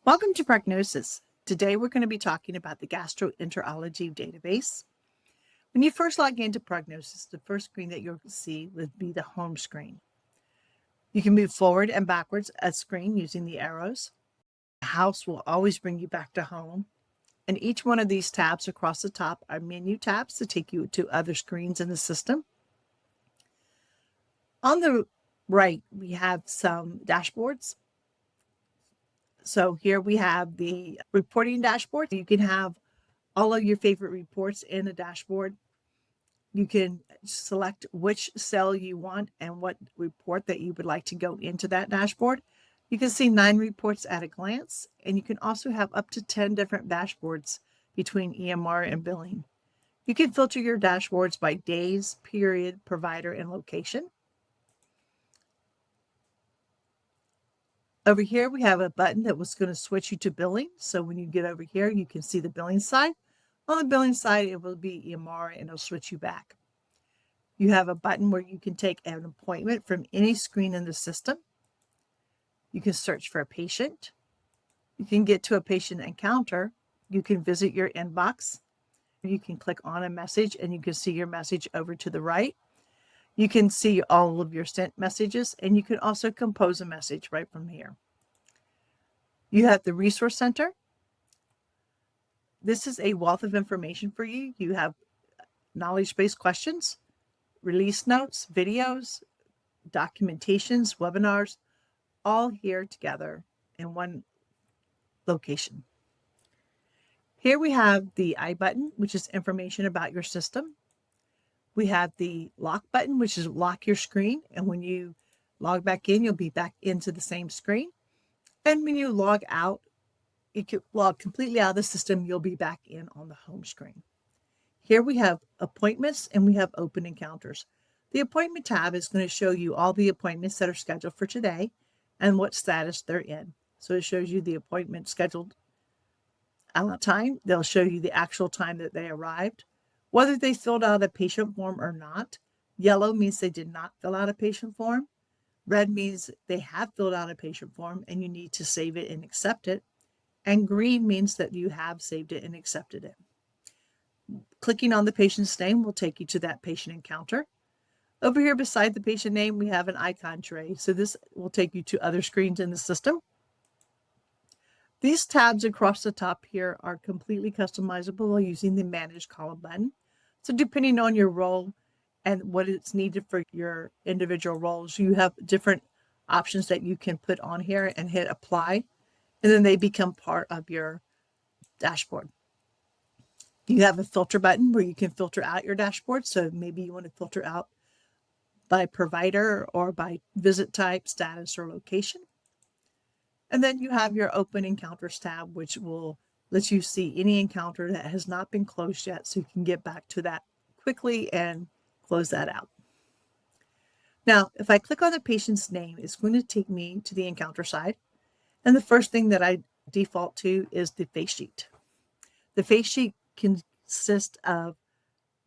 Welcome to PrognoCIS. Today we're going to be talking about the Gastroenterology Database. When you first log into PrognoCIS, the first screen that you'll see would be the home screen. You can move forward and backwards a screen using the arrows. The house will always bring you back to home. And each one of these tabs across the top are menu tabs to take you to other screens in the system. On the right, we have some dashboards. So here we have the reporting dashboard. You can have all of your favorite reports in a dashboard. You can select which cell you want and what report that you would like to go into that dashboard. You can see 9 reports at a glance, and you can also have up to 10 different dashboards between EMR and billing. You can filter your dashboards by days, period, provider, and location. Over here, we have a button that was going to switch you to billing. So when you get over here, you can see the billing side. On the billing side, it will be EMR and it'll switch you back. You have a button where you can take an appointment from any screen in the system. You can search for a patient. You can get to a patient encounter. You can visit your inbox. You can click on a message and you can see your message over to the right. You can see all of your sent messages, and you can also compose a message right from here. You have the Resource Center. This is a wealth of information for you. You have knowledge-based questions, release notes, videos, documentations, webinars, all here together in one location. Here we have the I button, which is information about your system. We have the lock button, which is lock your screen. And when you log back in, you'll be back into the same screen. And when you log out, you can log completely out of the system, you'll be back in on the home screen. Here we have appointments and we have open encounters. The appointment tab is going to show you all the appointments that are scheduled for today and what status they're in. So it shows you the appointment scheduled time. They'll show you the actual time that they arrived, whether they filled out a patient form or not. Yellow means they did not fill out a patient form. Red means they have filled out a patient form and you need to save it and accept it. And green means that you have saved it and accepted it. Clicking on the patient's name will take you to that patient encounter. Over here beside the patient name, we have an icon tray. So this will take you to other screens in the system. These tabs across the top here are completely customizable using the Manage Column button. So depending on your role and what is needed for your individual roles, you have different options that you can put on here and hit apply, and then they become part of your dashboard. You have a filter button where you can filter out your dashboard. So maybe you want to filter out by provider or by visit type, status, or location. And then you have your Open Encounters tab, which will let you see any encounter that has not been closed yet, so you can get back to that quickly and close that out. Now, if I click on the patient's name, it's going to take me to the encounter side. And the first thing that I default to is the face sheet. The face sheet consists of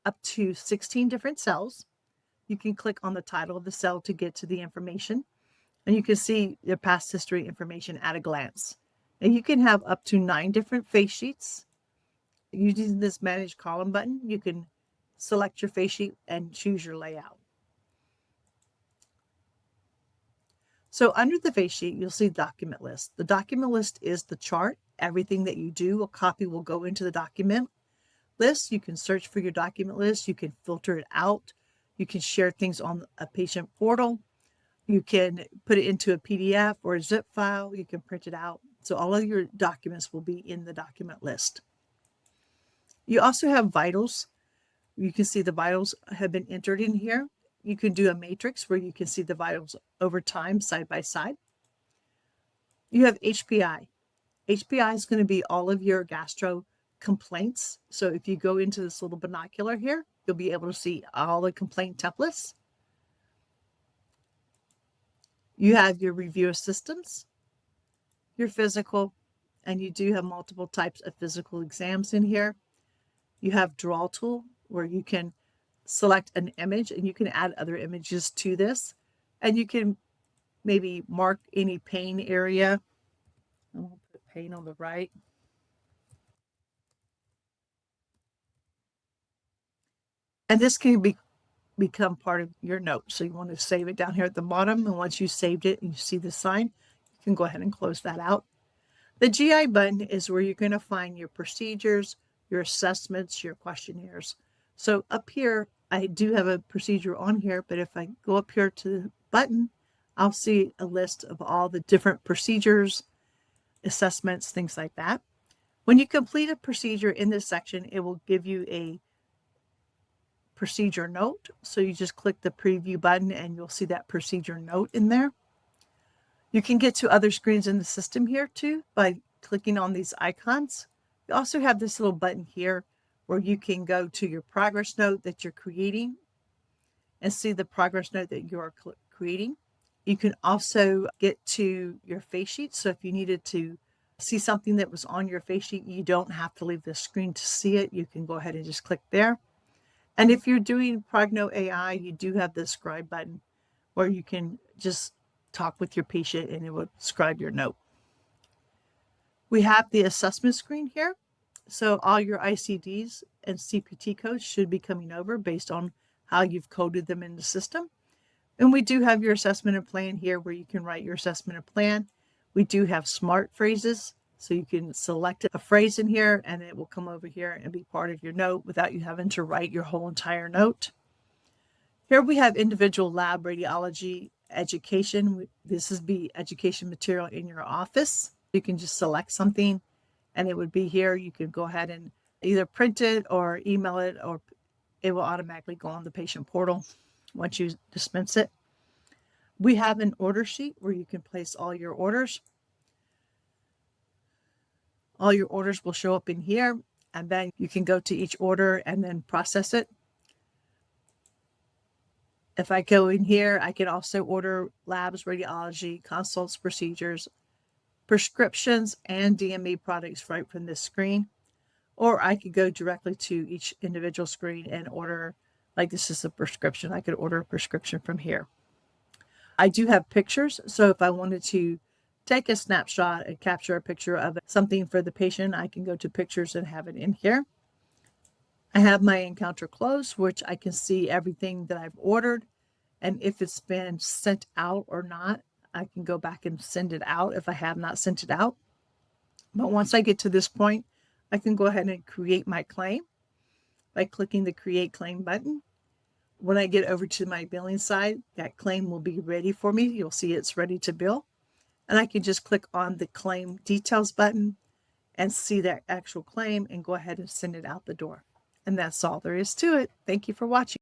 up to 16 different cells. You can click on the title of the cell to get to the information. And you can see your past history information at a glance. And you can have up to 9 different face sheets. Using this Manage Column button, you can select your face sheet and choose your layout. So under the face sheet, you'll see document list. The document list is the chart. Everything that you do, a copy will go into the document list. You can search for your document list. You can filter it out. You can share things on a patient portal. You can put it into a PDF or a zip file. You can print it out. So all of your documents will be in the document list. You also have vitals. You can see the vitals have been entered in here. You can do a matrix where you can see the vitals over time side by side. You have HPI. HPI is going to be all of your gastro complaints. So if you go into this little binocular here, you'll be able to see all the complaint templates. You have your review of systems, your physical, and you do have multiple types of physical exams in here. You have draw tool where you can select an image and you can add other images to this, and you can maybe mark any pain area. I'll put pane on the right. And this can become part of your note. So you want to save it down here at the bottom. And once you saved it and you see the sign, you can go ahead and close that out. The GI button is where you're going to find your procedures, your assessments, your questionnaires. So up here, I do have a procedure on here, but if I go up here to the button, I'll see a list of all the different procedures, assessments, things like that. When you complete a procedure in this section, it will give you a procedure note. So you just click the preview button and you'll see that procedure note in there. You can get to other screens in the system here too by clicking on these icons. You also have this little button here where you can go to your progress note that you're creating and see the progress note that you're creating. You can also get to your face sheet. So if you needed to see something that was on your face sheet, you don't have to leave the screen to see it. You can go ahead and just click there. And if you're doing PrognoAI, you do have the scribe button where you can just talk with your patient and it will scribe your note. We have the assessment screen here. So all your ICDs and CPT codes should be coming over based on how you've coded them in the system. And we do have your assessment and plan here where you can write your assessment and plan. We do have smart phrases. So you can select a phrase in here and it will come over here and be part of your note without you having to write your whole entire note. Here we have individual lab radiology education. This is the education material in your office. You can just select something and it would be here. You can go ahead and either print it or email it, or it will automatically go on the patient portal once you dispense it. We have an order sheet where you can place all your orders. All your orders will show up in here, and then you can go to each order and then process it. If I go in here, I can also order labs, radiology, consults, procedures, prescriptions, and DME products right from this screen. Or I could go directly to each individual screen and order, like this is a prescription. I could order a prescription from here. I do have pictures. So if I wanted to take a snapshot and capture a picture of something for the patient, I can go to pictures and have it in here. I have my encounter closed, which I can see everything that I've ordered. And if it's been sent out or not, I can go back and send it out if I have not sent it out. But once I get to this point, I can go ahead and create my claim by clicking the Create Claim button. When I get over to my billing side, that claim will be ready for me. You'll see it's ready to bill. And I can just click on the Claim Details button and see that actual claim and go ahead and send it out the door. And that's all there is to it. Thank you for watching.